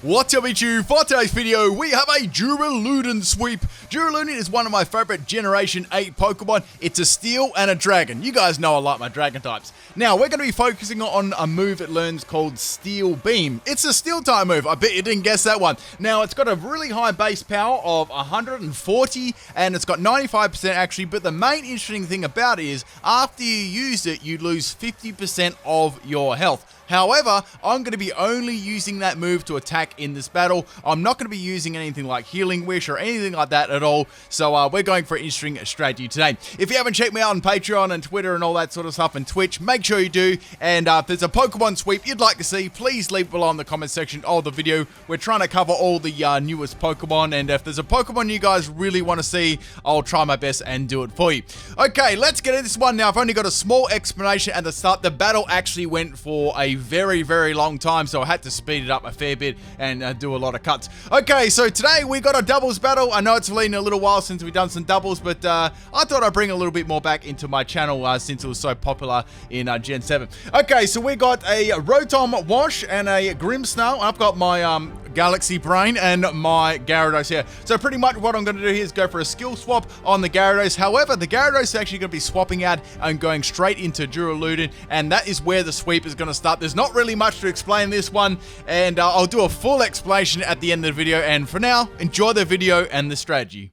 What's up YouTube? For today's video, we have a Duraludon sweep. Duraludon is one of my favorite Generation 8 Pokemon. It's a Steel and a Dragon. You guys know I like my Dragon types. Now, we're going to be focusing on a move it learns called Steel Beam. It's a Steel type move. I bet you didn't guess that one. Now, it's got a really high base power of 140, and it's got 95% actually, but the main interesting thing about it is, after you use it, you lose 50% of your health. However, I'm going to be only using that move to attack in this battle. I'm not going to be using anything like Healing Wish or anything like that at all. So we're going for an interesting strategy today. If you haven't checked me out on Patreon and Twitter and all that sort of stuff and Twitch, make sure you do. And if there's a Pokemon sweep you'd like to see, please leave below in the comment section of the video. We're trying to cover all the newest Pokemon. And if there's a Pokemon you guys really want to see, I'll try my best and do it for you. Okay, let's get into this one now. I've only got a small explanation at the start. The battle actually went for a very long time, so I had to speed it up a fair bit and do a lot of cuts. Okay, so today we got a doubles battle. I know it's been a little while since we've done some doubles, but I thought I'd bring a little bit more back into my channel since it was so popular in Gen 7. Okay, so we got a Rotom Wash and a Grimmsnarl. I've got my Galaxy Brain and my Gyarados here. So pretty much what I'm going to do here is go for a skill swap on the Gyarados. However, the Gyarados is actually going to be swapping out and going straight into Duraludon, and that is where the sweep is going to start. There's not really much to explain this one, and I'll do a full explanation at the end of the video. And for now, enjoy the video and the strategy.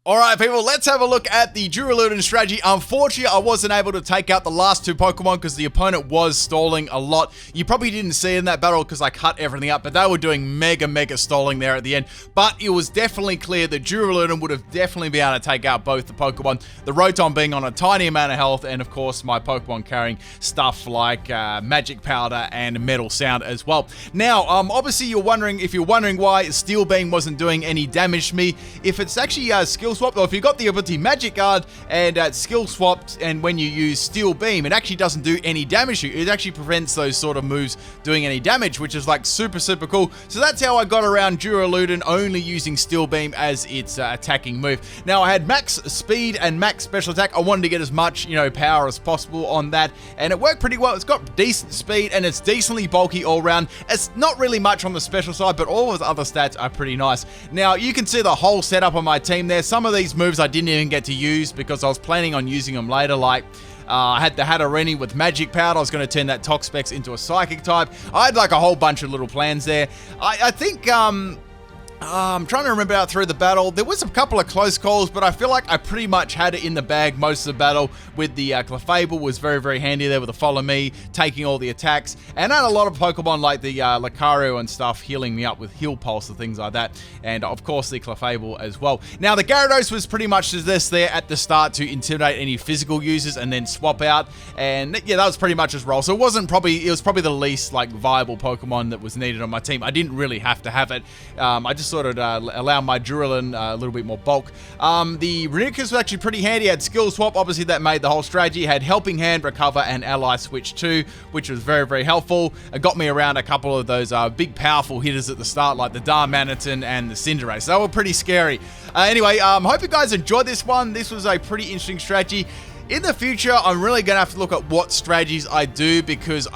Alright people, let's have a look at the Duraludon strategy. Unfortunately, I wasn't able to take out the last two Pokemon because the opponent was stalling a lot. You probably didn't see in that battle because I cut everything up, but they were doing mega stalling there at the end. But it was definitely clear that Duraludon would have definitely been able to take out both the Pokemon. The Rotom being on a tiny amount of health, and of course my Pokemon carrying stuff like Magic Powder and Metal Sound as well. Now, obviously if you're wondering why Steel Beam wasn't doing any damage to me, if it's actually skill swapped, or if you got the ability Magic Guard and skill swapped, and when you use Steel Beam, it actually doesn't do any damage to you. It actually prevents those sort of moves doing any damage, which is like super cool. So that's how I got around Duraludon only using Steel Beam as its attacking move. Now I had max speed and max special attack. I wanted to get as much, power as possible on that, and it worked pretty well. It's got decent speed and it's decently bulky all around. It's not really much on the special side, but all of the other stats are pretty nice. Now you can see the whole setup on my team there. Some of these moves I didn't even get to use because I was planning on using them later, like I had the Hatterene with Magic Powder. I was going to turn that Toxapex into a Psychic type. I had like a whole bunch of little plans there. I think I'm trying to remember out through the battle. There was a couple of close calls, but I feel like I pretty much had it in the bag most of the battle. With the Clefable was very handy there with the Follow Me, taking all the attacks. And I had a lot of Pokemon like the Lucario and stuff healing me up with Heal Pulse and things like that. And of course the Clefable as well. Now the Gyarados was pretty much just this there at the start to intimidate any physical users and then swap out. And yeah, that was pretty much his role. So it was probably the least like viable Pokemon that was needed on my team. I didn't really have to have it. I just sort of allow my Duraludon a little bit more bulk. The Reninicus was actually pretty handy. It had Skill Swap, obviously that made the whole strategy. It had Helping Hand, Recover, and Ally Switch too, which was very helpful. It got me around a couple of those big powerful hitters at the start, like the Darmanitan and the Cinderace. They were pretty scary. Anyway, hope you guys enjoyed this one. This was a pretty interesting strategy. In the future, I'm really going to have to look at what strategies I do, because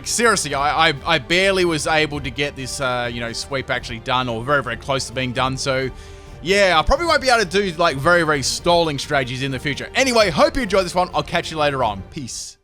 seriously, I barely was able to get this, sweep actually done, or very close to being done. So yeah, I probably won't be able to do like very stalling strategies in the future. Anyway, hope you enjoyed this one. I'll catch you later on. Peace.